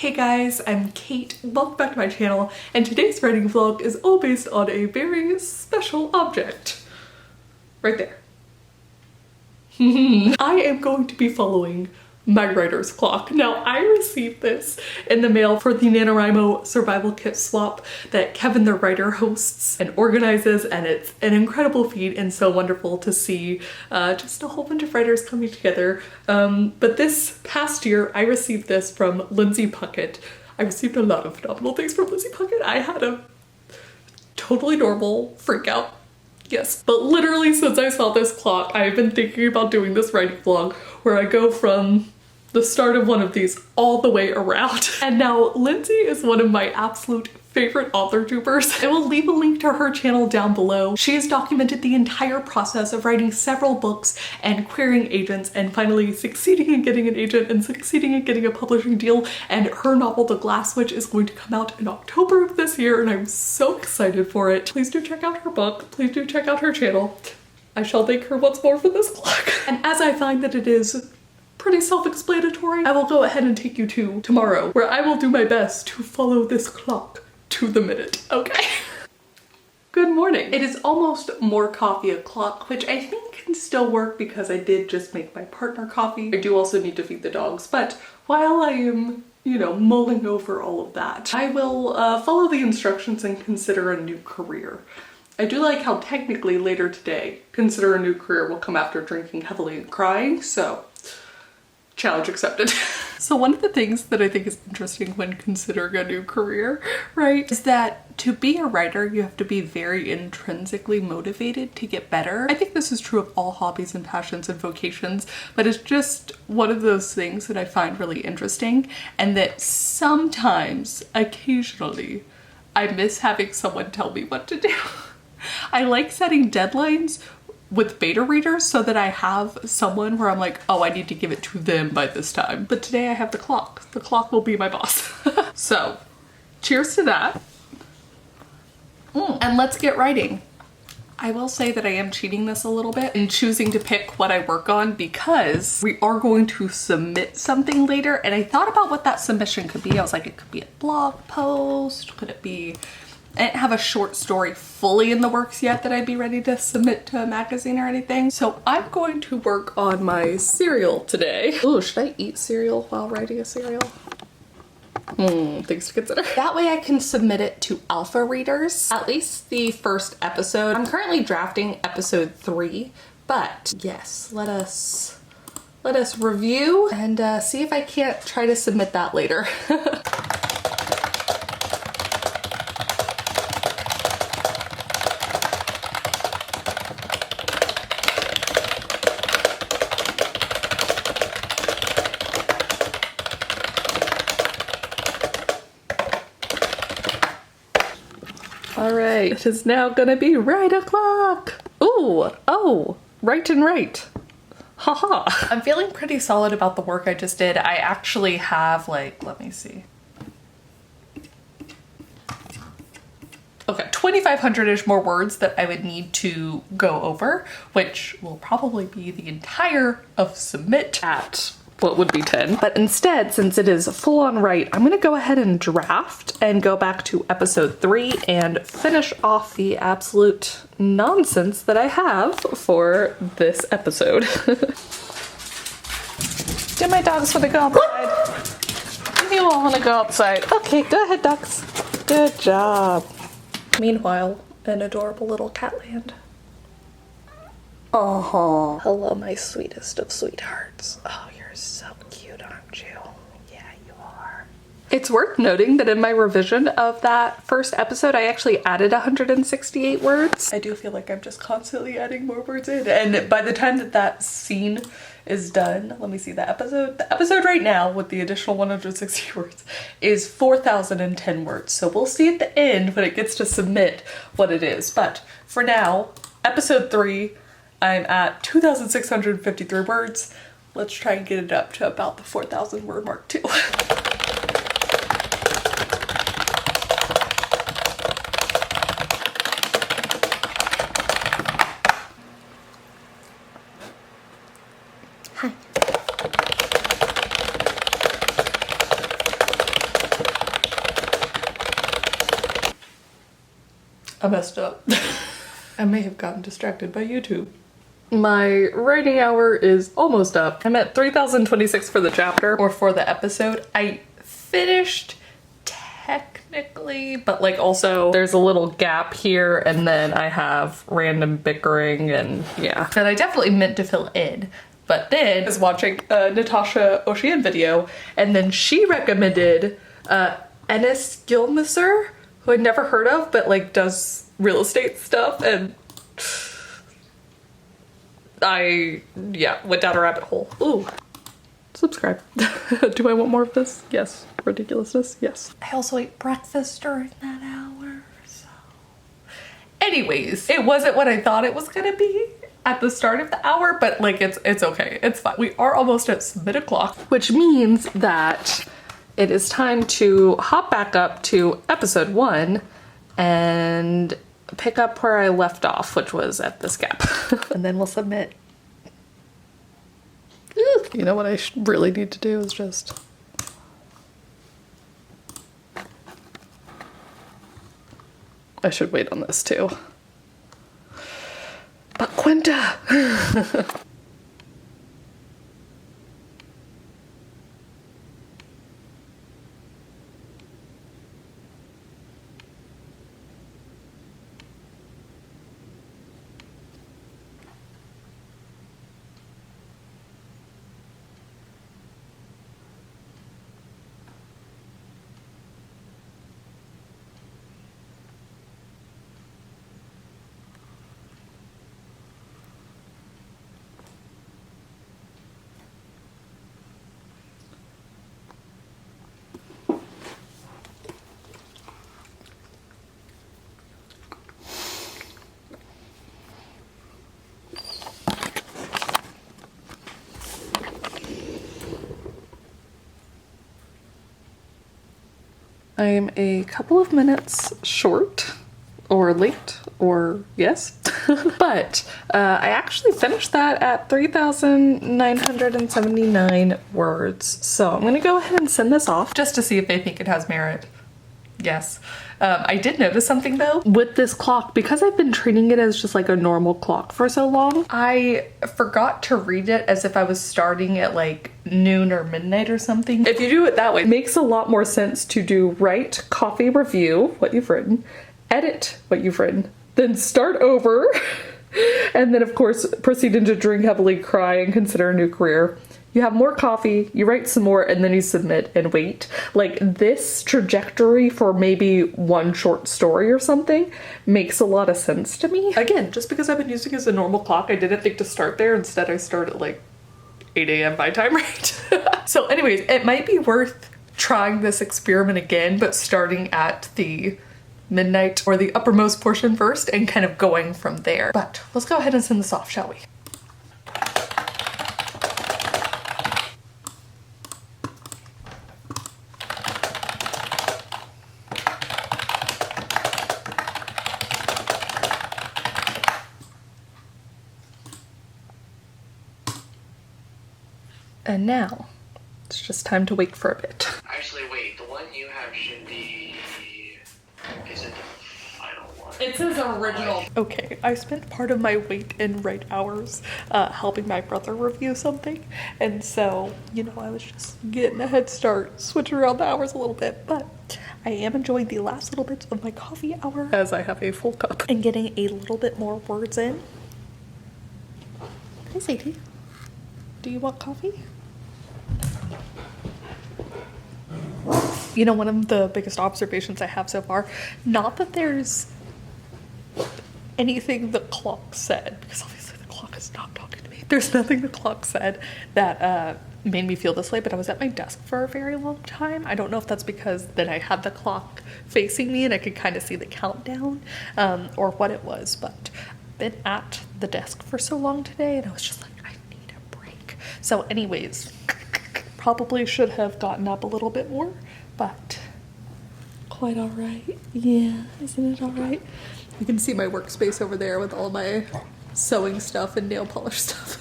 Hey guys, I'm Kate, welcome back to my channel, and today's writing vlog is all based on a very special object. Right there. I am going to be following my writer's clock. Now, I received this in the mail for the NaNoWriMo survival kit swap that Kevin the writer hosts and organizes, and it's an incredible feat and so wonderful to see just a whole bunch of writers coming together. But this past year, I received this from Lindsay Puckett. I received a lot of phenomenal things from Lindsay Puckett. I had a totally normal freak out. Yes, but literally since I saw this clock, I've been thinking about doing this writing vlog where I go from the start of one of these all the way around. And now Lindsay is one of my absolute favorite author tubers. I will leave a link to her channel down below. She has documented the entire process of writing several books and querying agents and finally succeeding in getting an agent and succeeding in getting a publishing deal. And her novel, The Glass Witch, is going to come out in October of this year, and I'm so excited for it. Please do check out her book. Please do check out her channel. I shall thank her once more for this clock. And as I find that it is pretty self-explanatory, I will go ahead and take you to tomorrow, where I will do my best to follow this clock to the minute, okay? Good morning. It is almost more coffee o'clock, which I think can still work because I did just make my partner coffee. I do also need to feed the dogs, but while I am, you know, mulling over all of that, I will follow the instructions and consider a new career. I do like how technically later today, consider a new career will come after drinking heavily and crying, so challenge accepted. So one of the things that I think is interesting when considering a new career, right, is that to be a writer, you have to be very intrinsically motivated to get better. I think this is true of all hobbies and passions and vocations, but it's just one of those things that I find really interesting, and that sometimes, occasionally, I miss having someone tell me what to do. I like setting deadlines with beta readers so that I have someone where I'm like, oh, I need to give it to them by this time. But today I have the clock. The clock will be my boss. So, cheers to that. And let's get writing. I will say that I am cheating this a little bit in choosing to pick what I work on because we are going to submit something later, and I thought about what that submission could be. I was like, it could be a blog post, could it be... I didn't have a short story fully in the works yet that I'd be ready to submit to a magazine or anything. So I'm going to work on my serial today. Oh, should I eat cereal while writing a serial? Things to consider. That way I can submit it to alpha readers, at least the first episode. I'm currently drafting episode 3, but yes, let us review and see if I can't try to submit that later. All right, it is now gonna be right o'clock. Ooh, oh, right and right. Haha. I'm feeling pretty solid about the work I just did. I actually have like, let me see. Okay, 2,500-ish more words that I would need to go over, which will probably be the entire of submit at what would be 10. But instead, since it is full on write, I'm gonna go ahead and draft and go back to episode 3 and finish off the absolute nonsense that I have for this episode. Do my dogs wanna go outside? You all wanna go outside. Okay, go ahead, ducks. Good job. Meanwhile, in adorable little Catland. Oh, hello, my sweetest of sweethearts. Oh, you're so cute, aren't you? Yeah, you are. It's worth noting that in my revision of that first episode, I actually added 168 words. I do feel like I'm just constantly adding more words in. And by the time that that scene is done, let me see, the episode right now with the additional 160 words is 4,010 words. So we'll see at the end when it gets to submit what it is. But for now, episode 3, I'm at 2,653 words. Let's try and get it up to about the 4,000 word mark too. Hi. I messed up. I may have gotten distracted by YouTube. My writing hour is almost up. I'm at 3,026 for the chapter, or for the episode. I finished technically, but like also there's a little gap here, and then I have random bickering and yeah. That I definitely meant to fill in. But then I was watching a Natasha Ocean video, and then she recommended Enes Gilmisser, who I'd never heard of, but like does real estate stuff, and I, yeah, went down a rabbit hole. Ooh, subscribe. Do I want more of this? Yes. Ridiculousness? Yes. I also ate breakfast during that hour, so. Anyways, it wasn't what I thought it was gonna be at the start of the hour, but like it's okay, it's fine. We are almost at submit o'clock, which means that it is time to hop back up to episode 1 and pick up where I left off, which was at this gap. And then we'll submit. You know what I really need to do is just... I should wait on this too. But Quinta! I am a couple of minutes short, or late, or yes. But I actually finished that at 3,979 words. So I'm gonna go ahead and send this off just to see if they think it has merit. Yes. I did notice something though with this clock, because I've been treating it as just like a normal clock for so long. I forgot to read it as if I was starting at like noon or midnight or something. If you do it that way, it makes a lot more sense to do write, copy, review what you've written, edit what you've written, then start over, and then of course proceed into drink heavily, cry, and consider a new career. You have more coffee, you write some more, and then you submit and wait. Like, this trajectory for maybe one short story or something makes a lot of sense to me. Again, just because I've been using it as a normal clock, I didn't think to start there. Instead, I start at like 8 a.m. my time, right? So anyways, it might be worth trying this experiment again, but starting at the midnight or the uppermost portion first and kind of going from there. But let's go ahead and send this off, shall we? And now, it's just time to wait for a bit. Actually, wait, the one you have should be... Is it the final one? It says original. Okay, I spent part of my wait and write hours helping my brother review something. And so, you know, I was just getting a head start, switching around the hours a little bit. But I am enjoying the last little bits of my coffee hour as I have a full cup and getting a little bit more words in. Hey, Sadie. Do you want coffee? You know, one of the biggest observations I have so far, not that there's anything the clock said, because obviously the clock is not talking to me. There's nothing the clock said that made me feel this way, but I was at my desk for a very long time. I don't know if that's because then I had the clock facing me and I could kind of see the countdown, or what it was, but I've been at the desk for so long today and I was just like, I need a break. So anyways, probably should have gotten up a little bit more, but quite all right. Yeah, isn't it all right? You can see my workspace over there with all my sewing stuff and nail polish stuff.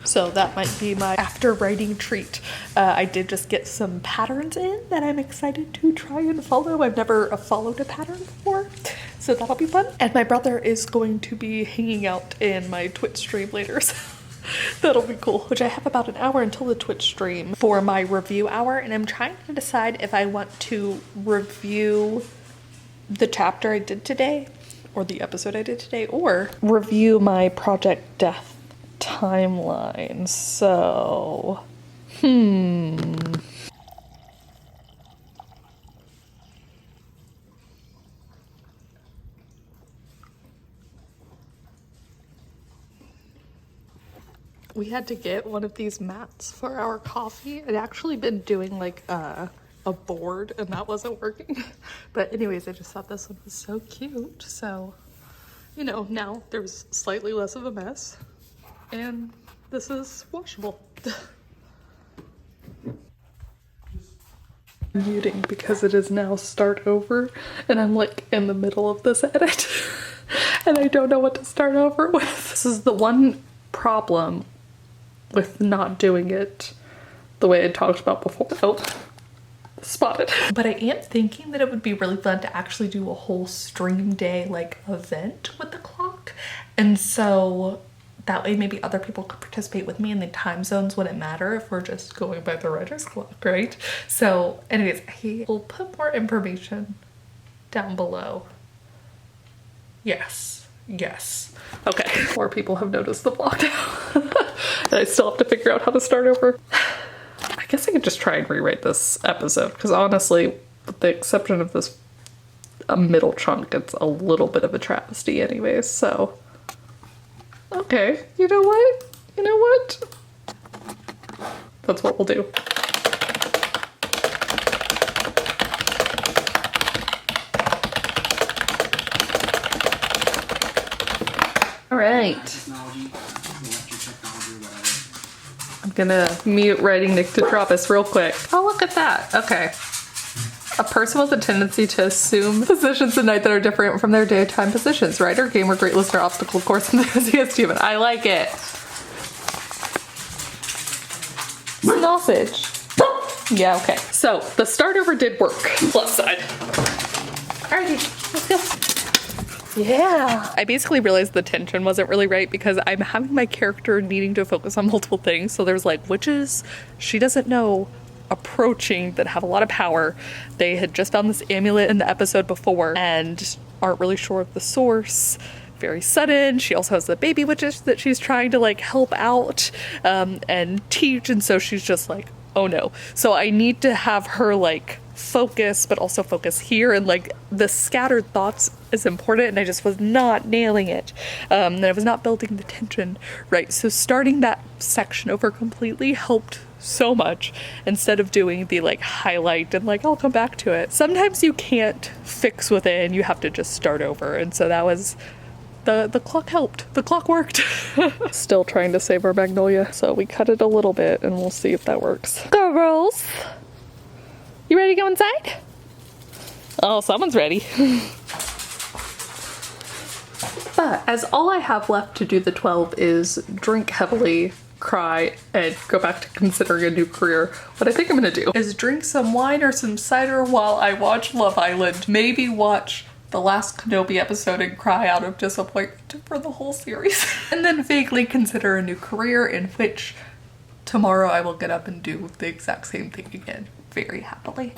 So that might be my after writing treat. I did just get some patterns in that I'm excited to try and follow. I've never followed a pattern before. So that'll be fun. And my brother is going to be hanging out in my Twitch stream later. So that'll be cool. Which I have about an hour until the Twitch stream for my review hour. And I'm trying to decide if I want to review the chapter I did today or the episode I did today, or review my Project Death timeline. So, we had to get one of these mats for our coffee. I'd actually been doing like a board and that wasn't working. But anyways, I just thought this one was so cute. So, you know, now there's slightly less of a mess and this is washable. I'm muting because it is now start over and I'm like in the middle of this edit and I don't know what to start over with. This is the one problem with not doing it the way I talked about before. Oh, spotted. But I am thinking that it would be really fun to actually do a whole stream day like event with the clock. And so that way maybe other people could participate with me and the time zones wouldn't matter if we're just going by the writer's clock, right? So anyways, I will put more information down below. Yes. Okay. More people have noticed the vlog now. And I still have to figure out how to start over. I guess I could just try and rewrite this episode because honestly, with the exception of this middle chunk, it's a little bit of a travesty anyways, so. Okay, you know what? That's what we'll do. All right. I'm gonna mute writing Nick to drop us real quick. Oh, look at that. Okay. A person with a tendency to assume positions at night that are different from their daytime positions. Writer, gamer, great listener, obstacle course enthusiast, human. I like it. Sausage. Yeah, okay. So the start over did work. Plus side. Alrighty, let's go. Yeah. I basically realized the tension wasn't really right because I'm having my character needing to focus on multiple things. So there's like witches she doesn't know approaching that have a lot of power. They had just found this amulet in the episode before and aren't really sure of the source. Very sudden. She also has the baby witches that she's trying to like help out and teach. And so she's just like, oh no. So I need to have her like focus, but also focus here, and like the scattered thoughts is important and I just was not nailing it. And I was not building the tension right. So starting that section over completely helped so much instead of doing the like highlight and like I'll come back to it. Sometimes you can't fix within, you have to just start over. And so that was the clock helped. The clock worked. Still trying to save our magnolia, so we cut it a little bit and we'll see if that works. Girls, you ready to go inside? Oh, someone's ready. But as all I have left to do the 12 is drink heavily, cry, and go back to considering a new career, what I think I'm gonna do is drink some wine or some cider while I watch Love Island. Maybe watch the last Kenobi episode and cry out of disappointment for the whole series. And then vaguely consider a new career in which tomorrow I will get up and do the exact same thing again, very happily.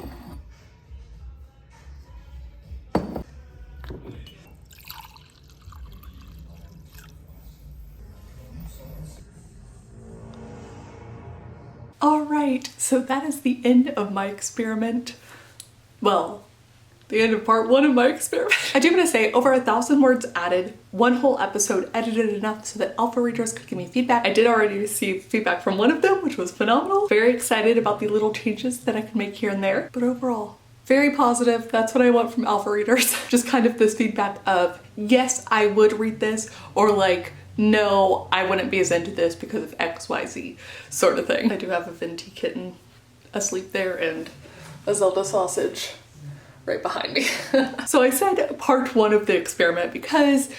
All right, so that is the end of my experiment. Well, the end of part 1 of my experiment. I do want to say over 1,000 words added, one whole episode edited enough so that alpha readers could give me feedback. I did already receive feedback from one of them, which was phenomenal. Very excited about the little changes that I can make here and there, but overall, very positive. That's what I want from alpha readers. Just kind of this feedback of, yes, I would read this, or like, no, I wouldn't be as into this because of XYZ sort of thing. I do have a Venti kitten asleep there and a Zelda sausage right behind me. So I said part 1 of the experiment because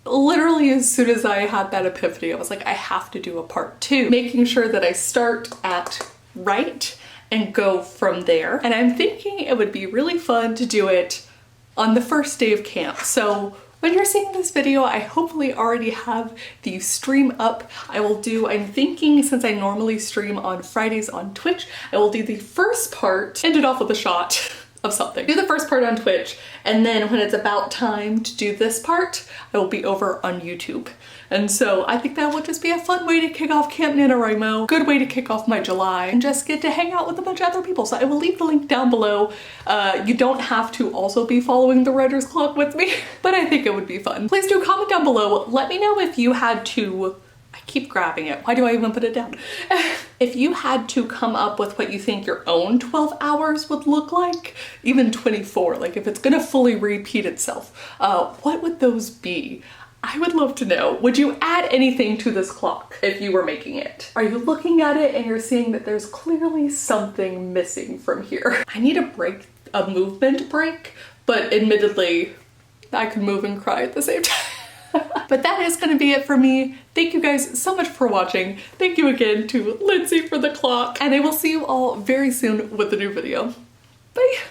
literally as soon as I had that epiphany, I was like, I have to do a part 2, making sure that I start at right and go from there. And I'm thinking it would be really fun to do it on the first day of camp. So when you're seeing this video, I hopefully already have the stream up. I'm thinking, since I normally stream on Fridays on Twitch, I will do the first part, end it off with a shot of something. Do the first part on Twitch, and then when it's about time to do this part, I will be over on YouTube. And so I think that will just be a fun way to kick off Camp NaNoWriMo, good way to kick off my July, and just get to hang out with a bunch of other people. So I will leave the link down below. You don't have to also be following the writer's clock with me, but I think it would be fun. Please do comment down below. Let me know if you had to, I keep grabbing it. Why do I even put it down? If you had to come up with what you think your own 12 hours would look like, even 24, like if it's gonna fully repeat itself, what would those be? I would love to know. Would you add anything to this clock if you were making it? Are you looking at it and you're seeing that there's clearly something missing from here? I need a movement break, but admittedly, I could move and cry at the same time. But that is gonna be it for me. Thank you guys so much for watching. Thank you again to Lindsay for the clock, and I will see you all very soon with a new video. Bye.